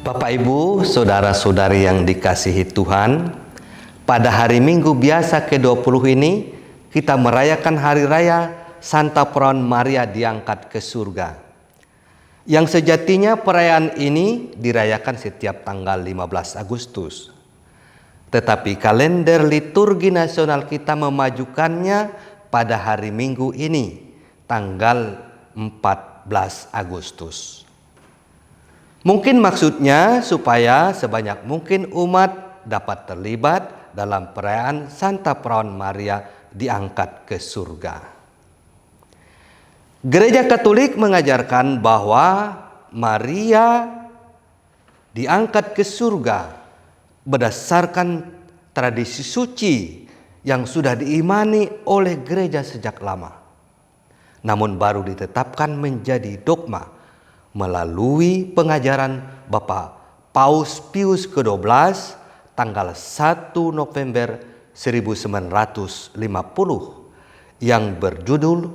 Bapak Ibu, saudara-saudari yang dikasihi Tuhan, pada hari Minggu biasa ke-20 ini kita merayakan hari raya Santa Peron Maria diangkat ke surga. Yang sejatinya perayaan ini dirayakan setiap tanggal 15 Agustus. Tetapi kalender liturgi nasional kita memajukannya pada hari Minggu ini, tanggal 14 Agustus. Mungkin maksudnya supaya sebanyak mungkin umat dapat terlibat dalam perayaan Santa Peron Maria diangkat ke surga. Gereja Katolik mengajarkan bahwa Maria diangkat ke surga berdasarkan tradisi suci yang sudah diimani oleh gereja sejak lama. Namun baru ditetapkan menjadi dogma melalui pengajaran Bapak Paus Pius ke-12 tanggal 1 November 1950 yang berjudul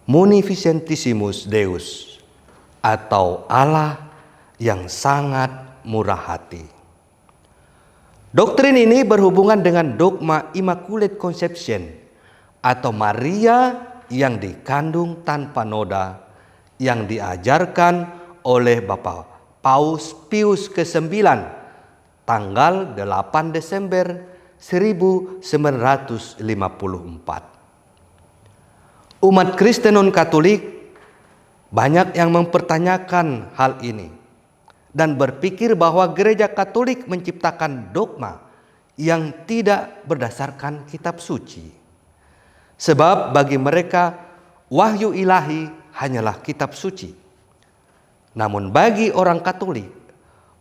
Munificentissimus Deus atau Allah yang sangat murah hati. Doktrin ini berhubungan dengan dogma Immaculate Conception atau Maria yang dikandung tanpa noda yang diajarkan oleh Bapak Paus Pius ke-9 tanggal 8 Desember 1954. Umat Kristen non-Katolik banyak yang mempertanyakan hal ini dan berpikir bahwa gereja Katolik menciptakan dogma yang tidak berdasarkan kitab suci. Sebab bagi mereka wahyu ilahi hanyalah kitab suci. Namun bagi orang Katolik,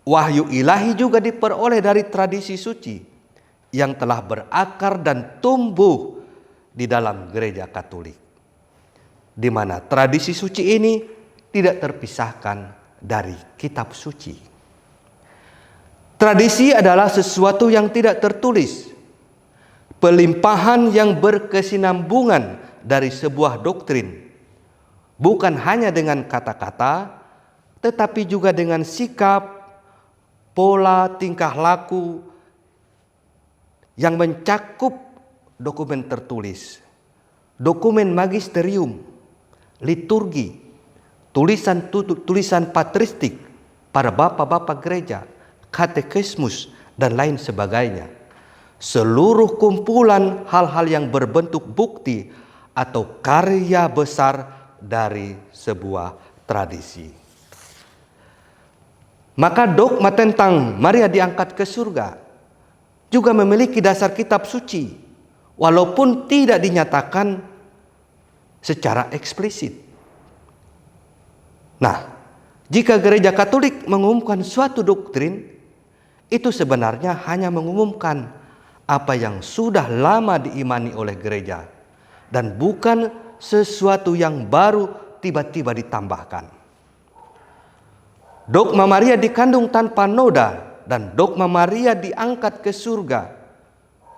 wahyu ilahi juga diperoleh dari tradisi suci yang telah berakar dan tumbuh di dalam gereja Katolik, di mana tradisi suci ini tidak terpisahkan dari kitab suci. Tradisi adalah sesuatu yang tidak tertulis, pelimpahan yang berkesinambungan dari sebuah doktrin, bukan hanya dengan kata-kata, tetapi juga dengan sikap, pola, tingkah laku yang mencakup dokumen tertulis, dokumen magisterium, liturgi, tulisan patristik para bapak-bapak gereja, katekismus, dan lain sebagainya. Seluruh kumpulan hal-hal yang berbentuk bukti atau karya besar dari sebuah tradisi. Maka dogma tentang Maria diangkat ke surga juga memiliki dasar kitab suci, walaupun tidak dinyatakan secara eksplisit. Nah, jika gereja Katolik mengumumkan suatu doktrin, itu sebenarnya hanya mengumumkan apa yang sudah lama diimani oleh gereja dan bukan sesuatu yang baru tiba-tiba ditambahkan. Dogma Maria dikandung tanpa noda dan dogma Maria diangkat ke surga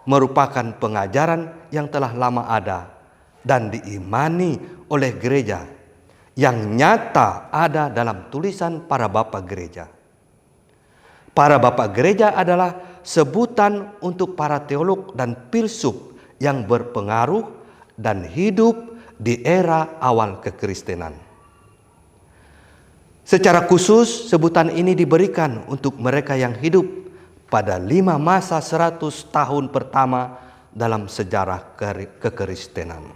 merupakan pengajaran yang telah lama ada dan diimani oleh gereja, yang nyata ada dalam tulisan para bapak gereja. Para bapak gereja adalah sebutan untuk para teolog dan filsuf yang berpengaruh dan hidup di era awal kekristenan. Secara khusus sebutan ini diberikan untuk mereka yang hidup pada 5 masa 100 tahun pertama dalam sejarah kekristenan.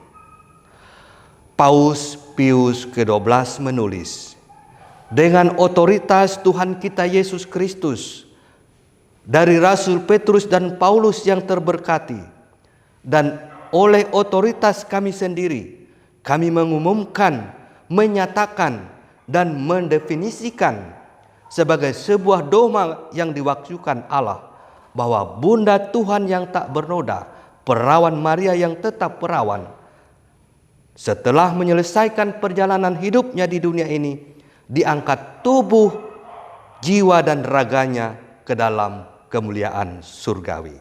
Paus Pius ke-12 menulis, dengan otoritas Tuhan kita Yesus Kristus, dari Rasul Petrus dan Paulus yang terberkati, dan oleh otoritas kami sendiri, kami mengumumkan, menyatakan, dan mendefinisikan sebagai sebuah dogma yang diwahyukan Allah, bahwa Bunda Tuhan yang tak bernoda, perawan Maria yang tetap perawan, setelah menyelesaikan perjalanan hidupnya di dunia ini, diangkat tubuh, jiwa, dan raganya ke dalam kemuliaan surgawi.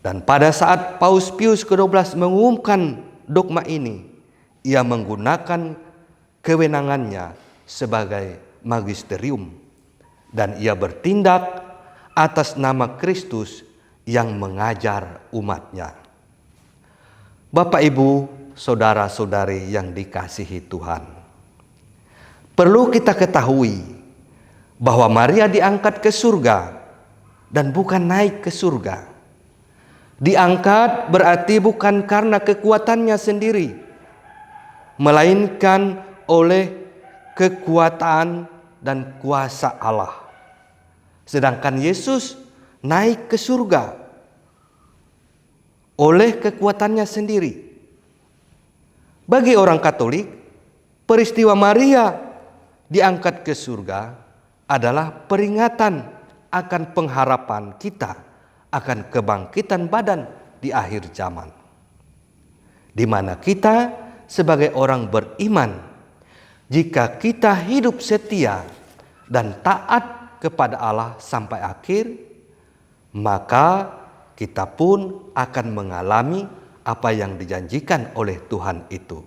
Dan pada saat Paus Pius ke-12 mengumumkan dogma ini, ia menggunakan kewenangannya sebagai magisterium dan ia bertindak atas nama Kristus yang mengajar umat-Nya. Bapak, Ibu, saudara-saudari yang dikasihi Tuhan, perlu kita ketahui bahwa Maria diangkat ke surga dan bukan naik ke surga. Diangkat berarti bukan karena kekuatannya sendiri, melainkan oleh kekuatan dan kuasa Allah. Sedangkan Yesus naik ke surga oleh kekuatannya sendiri. Bagi orang Katolik, peristiwa Maria diangkat ke surga adalah peringatan akan pengharapan kita akan kebangkitan badan di akhir zaman, di mana kita sebagai orang beriman, jika kita hidup setia dan taat kepada Allah sampai akhir, maka kita pun akan mengalami apa yang dijanjikan oleh Tuhan itu,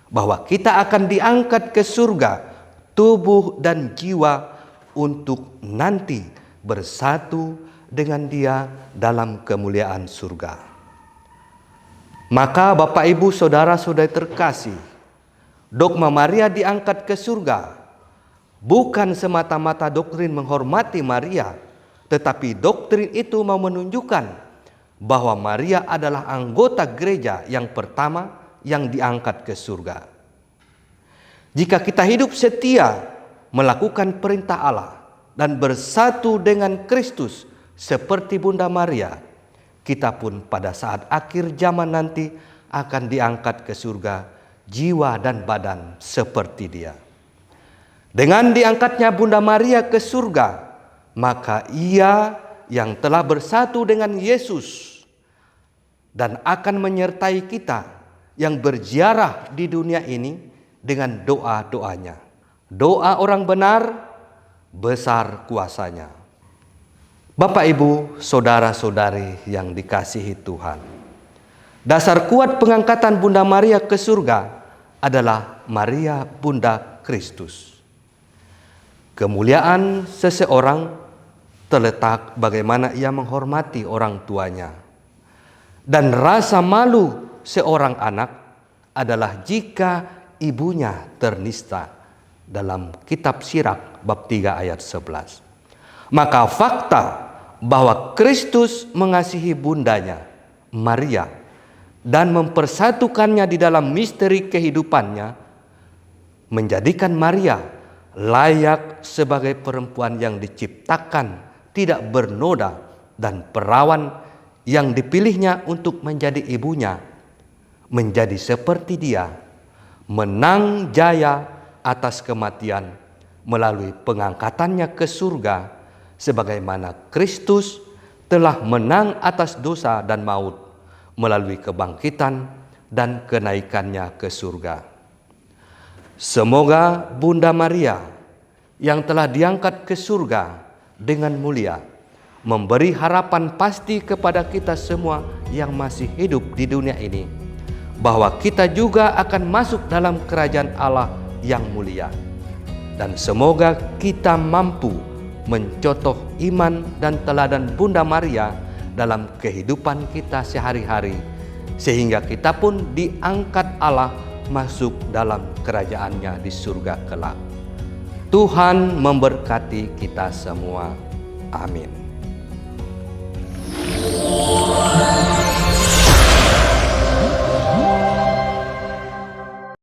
bahwa kita akan diangkat ke surga tubuh dan jiwa untuk nanti bersatu dengan Dia dalam kemuliaan surga. Maka Bapak, Ibu, saudara-saudari terkasih, dogma Maria diangkat ke surga bukan semata-mata doktrin menghormati Maria, tetapi doktrin itu mau menunjukkan bahwa Maria adalah anggota gereja yang pertama yang diangkat ke surga. Jika kita hidup setia melakukan perintah Allah dan bersatu dengan Kristus seperti Bunda Maria, kita pun pada saat akhir zaman nanti akan diangkat ke surga jiwa dan badan seperti Dia. Dengan diangkatnya Bunda Maria ke surga, maka ia yang telah bersatu dengan Yesus dan akan menyertai kita yang berziarah di dunia ini dengan doa-doanya. Doa orang benar besar kuasanya. Bapak, Ibu, saudara-saudari yang dikasihi Tuhan, dasar kuat pengangkatan Bunda Maria ke surga adalah Maria Bunda Kristus. Kemuliaan seseorang terletak bagaimana ia menghormati orang tuanya. Dan rasa malu seorang anak adalah jika ibunya ternista, dalam kitab Sirak bab 3 ayat 11. Maka fakta bahwa Kristus mengasihi bundanya, Maria, dan mempersatukannya di dalam misteri kehidupannya, menjadikan Maria layak sebagai perempuan yang diciptakan tidak bernoda dan perawan yang dipilihnya untuk menjadi ibunya, menjadi seperti Dia, menang jaya atas kematian melalui pengangkatannya ke surga, sebagaimana Kristus telah menang atas dosa dan maut melalui kebangkitan dan kenaikannya ke surga. Semoga Bunda Maria yang telah diangkat ke surga dengan mulia memberi harapan pasti kepada kita semua yang masih hidup di dunia ini, bahwa kita juga akan masuk dalam kerajaan Allah yang mulia. Dan semoga kita mampu mencontoh iman dan teladan Bunda Maria dalam kehidupan kita sehari-hari, sehingga kita pun diangkat Allah masuk dalam kerajaannya di surga kelak. Tuhan memberkati kita semua. Amin.